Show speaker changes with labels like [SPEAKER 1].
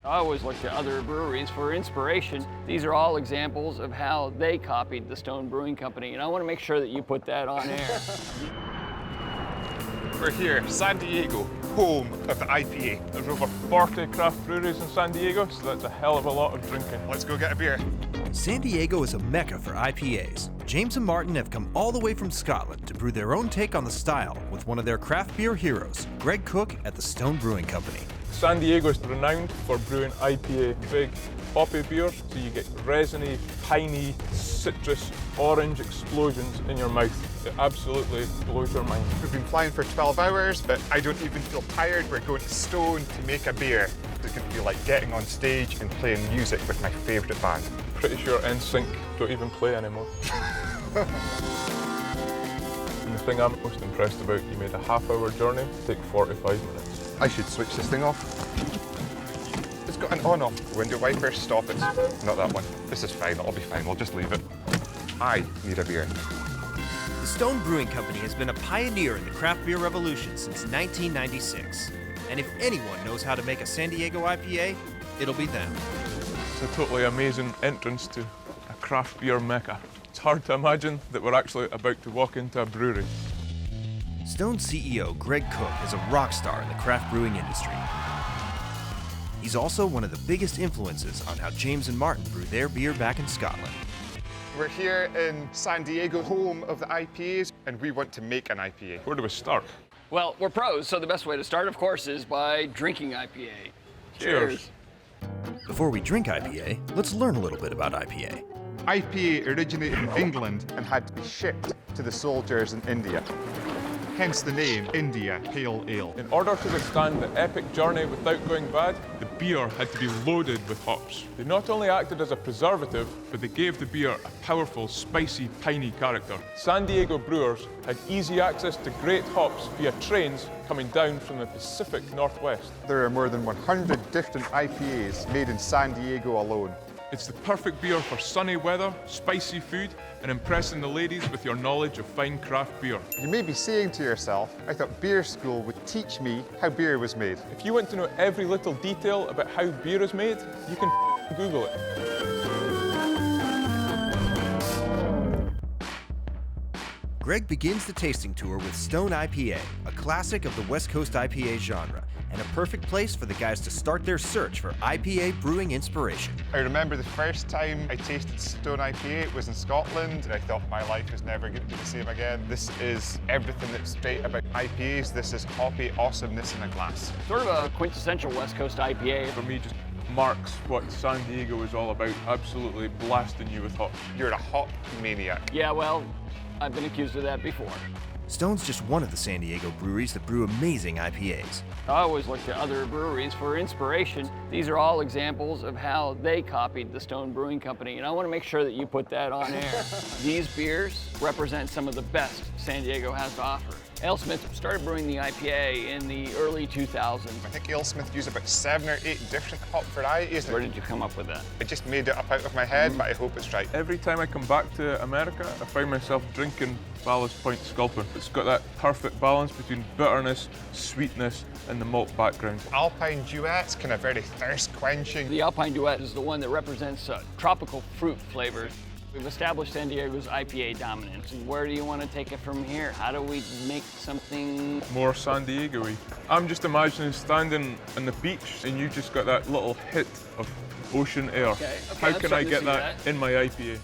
[SPEAKER 1] I always look to other breweries for inspiration. These are all examples of how they copied the Stone Brewing Company, and I want to make sure that you put that on air.
[SPEAKER 2] We're here, San Diego, home of the IPA.
[SPEAKER 3] There's over 40 craft breweries in San Diego, so that's a hell of a lot of drinking.
[SPEAKER 2] Let's go get a beer.
[SPEAKER 4] San Diego is a mecca for IPAs. James and Martin have come all the way from Scotland to brew their own take on the style with one of their craft beer heroes, Greg Cook at the Stone Brewing Company.
[SPEAKER 3] San Diego is renowned for brewing IPA, big hoppy beer, so you get resiny, piney, citrus, orange explosions in your mouth. It absolutely blows your mind.
[SPEAKER 2] We've been flying for 12 hours, but I don't even feel tired. We're going to Stone to make a beer. It's going to be like getting on stage and playing music with my favourite band.
[SPEAKER 3] Pretty sure NSYNC don't even play anymore. And the thing I'm most impressed about, you made a half-hour journey take 45 minutes.
[SPEAKER 2] I should switch this thing off. It's got an on-off window wiper. Stop it. Not that one. This is fine. It'll be fine. We'll just leave it. I need a beer.
[SPEAKER 4] The Stone Brewing Company has been a pioneer in the craft beer revolution since 1996. And if anyone knows how to make a San Diego IPA, it'll be them.
[SPEAKER 3] It's a totally amazing entrance to a craft beer mecca. It's hard to imagine that we're actually about to walk into a brewery.
[SPEAKER 4] Stone CEO Greg Cook is a rock star in the craft brewing industry. He's also one of the biggest influences on how James and Martin brew their beer back in Scotland.
[SPEAKER 2] We're here in San Diego, home of the IPAs, and we want to make an IPA.
[SPEAKER 3] Where do we start?
[SPEAKER 1] Well, we're pros, so the best way to start, of course, is by drinking IPA.
[SPEAKER 3] Cheers.
[SPEAKER 4] Before we drink IPA, let's learn a little bit about IPA.
[SPEAKER 2] IPA originated in England and had to be shipped to the soldiers in India. Hence the name, India Pale Ale.
[SPEAKER 3] In order to withstand the epic journey without going bad, the beer had to be loaded with hops. They not only acted as a preservative, but they gave the beer a powerful, spicy, piney character. San Diego brewers had easy access to great hops via trains coming down from the Pacific Northwest.
[SPEAKER 2] There are more than 100 different IPAs made in San Diego alone.
[SPEAKER 3] It's the perfect beer for sunny weather, spicy food, and impressing the ladies with your knowledge of fine craft beer.
[SPEAKER 2] You may be saying to yourself, I thought beer school would teach me how beer was made.
[SPEAKER 3] If you want to know every little detail about how beer is made, you can Google it.
[SPEAKER 4] Greg begins the tasting tour with Stone IPA, a classic of the West Coast IPA genre, and a perfect place for the guys to start their search for IPA brewing inspiration.
[SPEAKER 2] I remember the first time I tasted Stone IPA, it was in Scotland, and I thought my life was never going to be the same again. This is everything that's great about IPAs. This is hoppy awesomeness in a glass.
[SPEAKER 1] Sort of a quintessential West Coast IPA.
[SPEAKER 3] For me, just marks what San Diego is all about, absolutely blasting you with hops.
[SPEAKER 2] You're a hop maniac.
[SPEAKER 1] Yeah, well, I've been accused of that before.
[SPEAKER 4] Stone's just one of the San Diego breweries that brew amazing IPAs.
[SPEAKER 1] I always look to other breweries for inspiration. These are all examples of how they copied the Stone Brewing Company, and I want to make sure that you put that on air. These beers represent some of the best San Diego has to offer. AleSmith started brewing the IPA in the early 2000s.
[SPEAKER 2] I think AleSmith used about 7 or 8 different hop varieties.
[SPEAKER 1] Where did you come up with that?
[SPEAKER 2] I just made it up out of my head, but I hope it's right.
[SPEAKER 3] Every time I come back to America, I find myself drinking Ballast Point Sculpin. It's got that perfect balance between bitterness, sweetness, and the malt background.
[SPEAKER 2] Alpine Duet's kind of very thirst quenching.
[SPEAKER 1] The Alpine Duet is the one that represents tropical fruit flavors. We've established San Diego's IPA dominance. Where do you want to take it from here? How do we make something
[SPEAKER 3] more San Diego-y? I'm just imagining standing on the beach and you just got that little hit of ocean air.
[SPEAKER 1] Okay,
[SPEAKER 3] How
[SPEAKER 1] let's
[SPEAKER 3] can
[SPEAKER 1] start
[SPEAKER 3] I
[SPEAKER 1] to
[SPEAKER 3] get
[SPEAKER 1] see
[SPEAKER 3] that in my IPA?